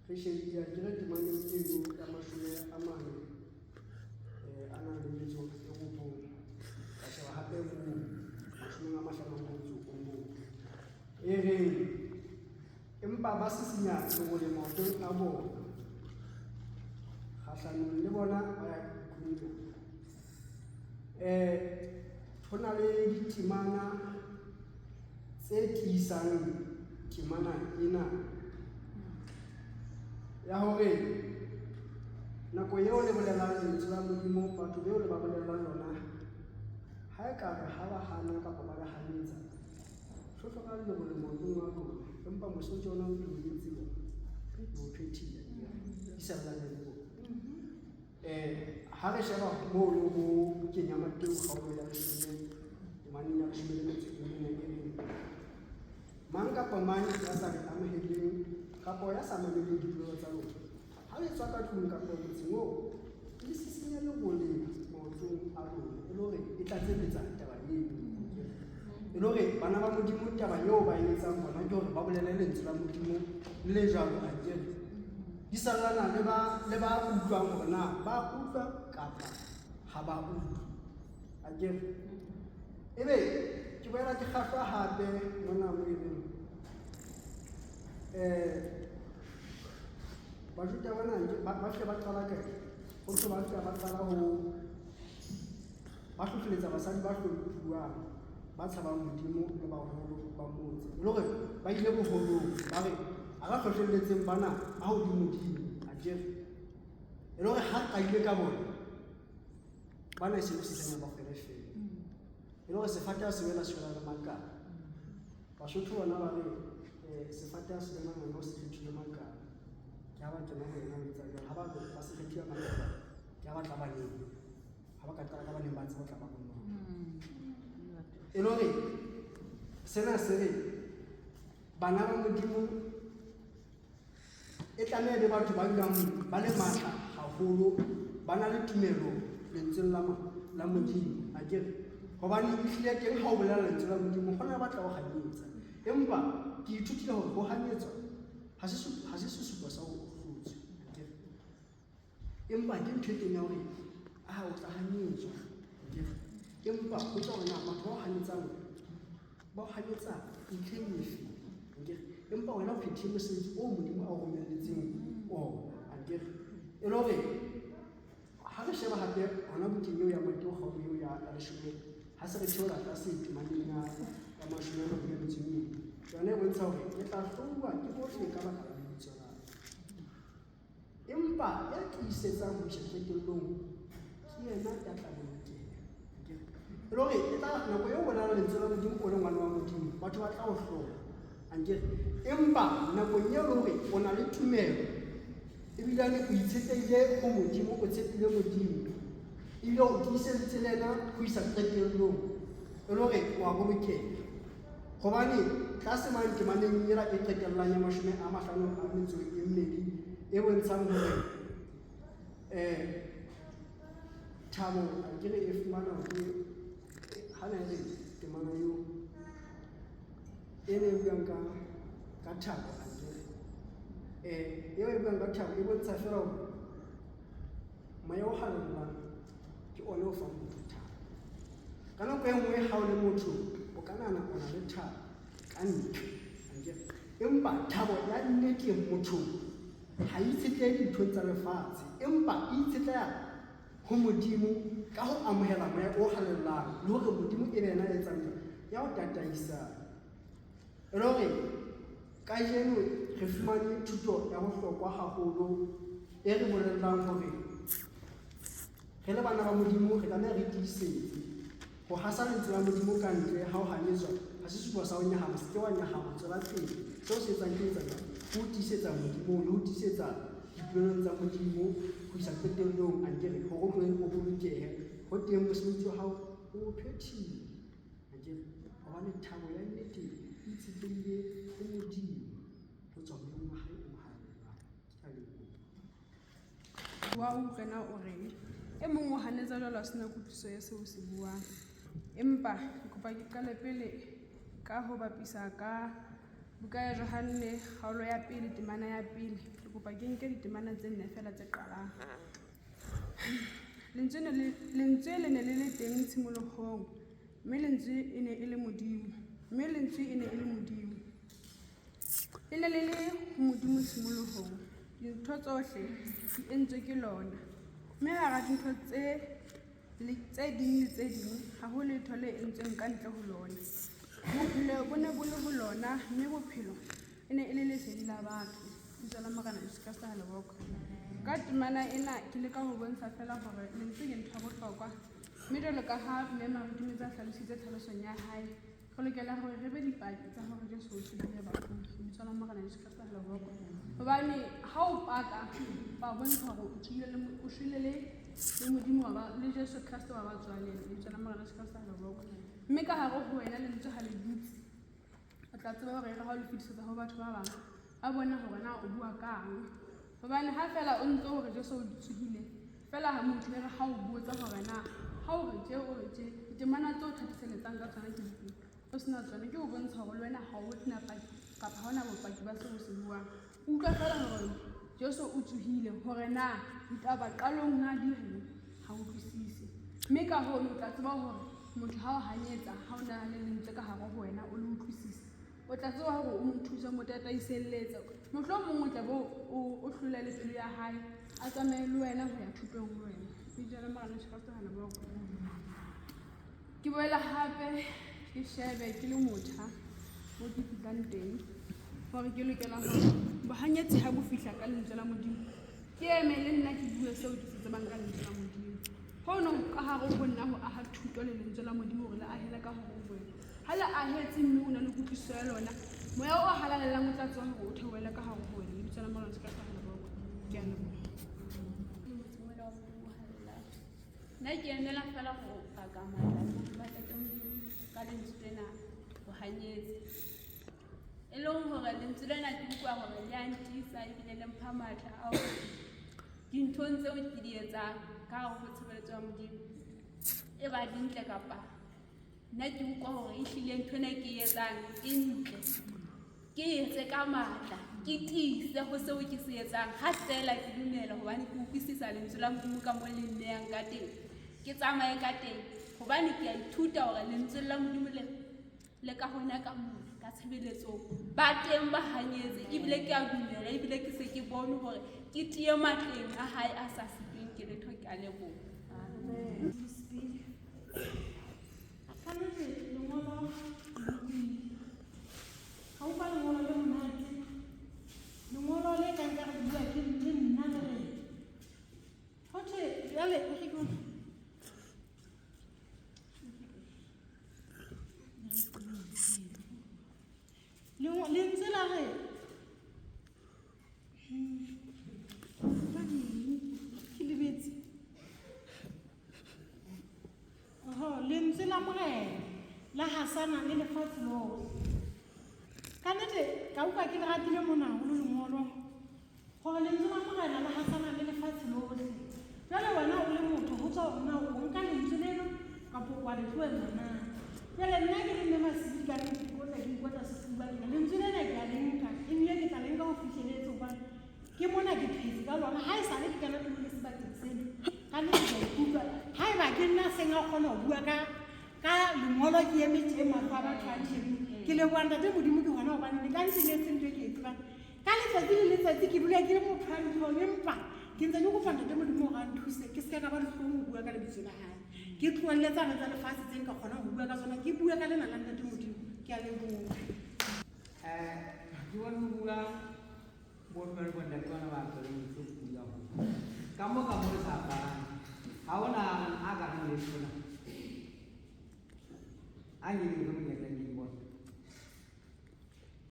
re shebile akere temaneng eno ya mashome a mane a nang le metso e robong ka sheba hape moo mashomeng a mahlano a motso o mong e reng empa ba sisinya lengole maotong a bona kgahlanong le bona ba ya ikhunya ho na le ditemana tse tiisang temana ena ya hore nako eo le bolelang lentswe la Modimo batho beo le ba bolelang lona ha e ka re ha ba hana kapa ba le hanetsa hloka le go le maotong a rona empa mosotho ona o tletse o phethile isallane le ha re sheba moo le ho kenya mateo kgaolo ya leshome temaneng ya leshome le metso e mene e reng mang kapa mang ya sa re amoheleng kapa ya sa mameleng dipolelo tsa lona ha le tswa ka tlung kapa motseng oo le sisinya le gole maotong a lona e le hore e tlatseletsa taba eo e le hore bana ba Modimo taba eo ba e etsang bona ke hore ba bolele lentswe la Modimo le jalo akere di sallana le ba utlwang hore na ba utlwa kapa ha ba utlwe akere ebe ke boela ke kgahlwa hape mona mo e reng bajuta bana ba fihla ba qala kae ho ntse ba fihla ba qala ho ba hlohleletsa basadi ba hlomphuwang ba tshabang Modimo le baholo ba motse e le hore ba ile boholong ba re a ka hlohlelletseng bana a hodimodimo akere e le hore ha a ile ka bona bana se se senya ba ferefere e le hore sefata se wela le makala Basotho bona ba re sefata se wela ngwana o se kgethile makala ke ha ba kena ho yena ho etsa jwalo ha ba se kgethile makala ke ha ba tla baneng ha ba ka qala ka baneng ba tseba tla ba bona e le hore sena se re bana ba Modimo e tlameha le batho ba dulang ba le matla haholo ba na le tumelo lentsweng la Modimo akere hobane ehlile teng ha o bolela lentswe la Modimo hona batla ho hanyetsa empa ke ithutile hore ho hanyetswa ha se sesupo sa ho hlotswe akere empa ke ntho e teng ya hore o tla hanyetswa akere empa ho tswa hore na batho ba hanyetsa ntlheng efe akere empa wena o phethile mosebetsi o Modimo a o romelletseng ona akere e le hore ha re sheba hape hona bukeng eo ya Mateo kgaolo eo ya leshome ha se re theola tlase temaneng ya mashome a mabedi a metso e mene yona e bontsha hore e tla hloulwa ke bohle ka baka la lebitso la empa ya tlisetsang ho qetellong ke yena ya tla bolokeha akere e le hore e tla nako eo bona lentswe la Modimo o le ngwana wa Modimo batho ba tla o hlola akere empa nakong eo hore o na le tumelo ebilane o itshetlehile ho Modimo o tshepile Modimo ebile o tiiseditse le yena ho isa qetellong e le hore wa bolokeha hobane tlase mane temaneng ela e qetellang ya mashome a mahlano a metso e mmedi e bontshang hore Thabo akere e fumana hore hana e re temana eo e ne e buang ka Thabo akere eo e buang ka Thabo e bontsha fela hore moya o halellang ke ona o fang motho thabo ka nako e nngwe ha o le motho o ka nahana o na le thabo ka ntle akere empa thabo ya nnete motho ha itshetlehe dinthong tsa lefatshe empa e itshetleha ho Modimo ka ho amohela moya o halellang le hore Modimo e be yena a etsang ya ho tataisa e le hore kajeno re fumane thuto ya bohlokwa haholo e re bolellang hore re le bana ba Modimo re tlameha re tiisetse ho hasa lentswe la Modimo ka ntle ha o hanyetswa ha se sesupo sa ho nyahama se ke wa nyahama tswela pele seo se etsang ke etsang ho tiisetsa Modimo le ho tiisetsa dipolelong tsa Modimo ho isa qetellong akere hore o tlohe o bolokehe ho teng mosebetsi wa hao o phethile akere hobane thabo ya nnete e itshetlehile ho Modimo ho tswa moyeng wa hae o mohalellang ke a leboha. Wa utlwana o reng e mong o hanetsa jwalo a sena kutlwiso ya seo se buang empa ke kopa ke qale pele ka ho bapisa ka buka ya Johanne kgaolo ya 1 temana ya 1 ke kopa ke nke ditemana tse 4 fela tse qalang. Lentswe le ne le le teng tshimolohong, mme lentswe e ne e le Modimo, mme lentswe e ne e le Modimo. Le ne le le ho Modimo tshimolohong. Dintho tsohle di entswe ke lona, mme hara dintho tse ding le tse ding ha ho letho le entsweng ka ntle ho lona. Bophelo bo ne bo le ho lona, mme bophelo e ne e le lesedi la batho. Lebitso la Morena Jesu Kriste ha le bokwe. Ka temana ena ke leka ho bontsha fela hore lentswe ke ntho ya bohlokwa, mme jwalo ka ha mme Modimo tsa hlalositse tlhalosong ya hae, re lokela hore re be dipaki tsa hore Jesu o tswile bafung. Lebitso la Morena Jesu Kriste ha le bokwe. Hobane ha o paka ba bontsha hore o shwele le Modimo le Jesu Kriste wa ba tswaleng. Lebitso la Morena Jesu Kriste ha le bokwe. Mme ka hare ho wena lentswe ha le dutse, o tla tseba hore ha o le fetisetsa ho batho ba bang, ba bona hore na o bua kang. Hobane ha fela o ntse hore Jesu o tswile, fela ha motho le ha o botsa hore na ha o re tje ditemana tseo thathiseletsang ka tsona ke dife, o sena tsona ke ho bontsha hore le wena ha o tena paki kapa ha ona bopaki ba seo o se buang. O utlwa fela hore Jesu o tswile, hore na ditaba qalong na di reng ha o utlwisise. Mme ka hoo o tla tseba hore motho ha o hanyetsa, ha o na le lentswe ka hare ho wena o le utlwisisa, o tla tseba hore o mo thusa, mo tataiselletsa. Mohlomong o tla bo o hlola le pelo ya hae, a tsamaye le wena ho ya thutong le wena. Lebitso la Morena Jesu Kriste ha le bokwe. Ke boela hape ke shebe ke le motjha moo ke fihlang teng, hore ke lokela hore bohanyetsi ha bo fihla ka lentswe la Modimo, ke eme le nna ke bue seo ke se tsebang ka lentswe la Modimo. Hono ka hare ho nna ho aha thuto le lentswe la Modimo hore le ahele ka hare ho wena. Ha le ahetse mme o na le kutlwisiso ya lona, moya o halalelang o tla tswa hore o theohele ka hare ho wena. Lebitso la Morena Jesu Kriste ha le bokwe. Ke a leboha. Nna ke emela fela go paka matla ba tate Modimo ka lentswe lena bohanyetsi, e leng hore lentswe lena ke utlwa hore le a ntisa ebile le mpha matla a hore dinthong tseo ke di etsang ka hare ho tshebeletso ya Modimo e ba dintle kapa nna ke utlwa hore ehlile nthwena ke e etsang e ntle, ke etse ka matla, ke tiise ho seo ke se etsang. Ha fela ke dumela hobane ke utlwisisa lentswe la Modimo ka moo le nnehang ka teng, ke tsamaye ka teng, hobane ke a ithuta hore lentswe la Modimo le ka hona ka mona ka tshebeletso ba teng ba hanyetse, ebile ke a dumela, ebile ke se ke bone hore ke tie matleng a hae a sa sipeng. Ke letho ke a leboha. Amen. lentswe la Morena la hasana le lefatshe lohle. Ka nnete ka utlwa ke le ratile mona haholo lengolo hore lentswe la Morena la hasana le lefatshe lohle. Jwale wena o le motho ho tswa hore na o nka lentswe leno kapa wa le tlohella na. Jwale nna ke le mme Masidi ka nnete ke otla ke ikotla sefuba ke lentswe lena ke a le nka, ebile ke tla le nka ho fihlelletse hobane ke mona ke phetse ka lona. Ha e sale ke kana le sebakeng sena ka nnete ke ikutlwa haeba ke nna seng a kgona ho bua ka lengolo ke emetse e mahlo a batho a tjhebile. Ke leboha ntate Modimo ke hona hobane le ka ntenetse ntho e ke e tsebang ka letsatsi le letsatsi ke dula ke le motho a ntho, empa ke ntse ke kopa ntate Modimo hore a nthuse ke seka ka ba le hloho ho bua ka lebitso la hae, ke tlohelletsana tsa lefatshe tse nka kgona ho bua ka tsona, ke bue ka lena la ntate Modimo. Ke a leboha. Ke bona ho bua bophelo bo ntate bona ba tlo le motho o bua ho ka mo sa parang ha ona a ka nang le tsona a nyi le mo nyetla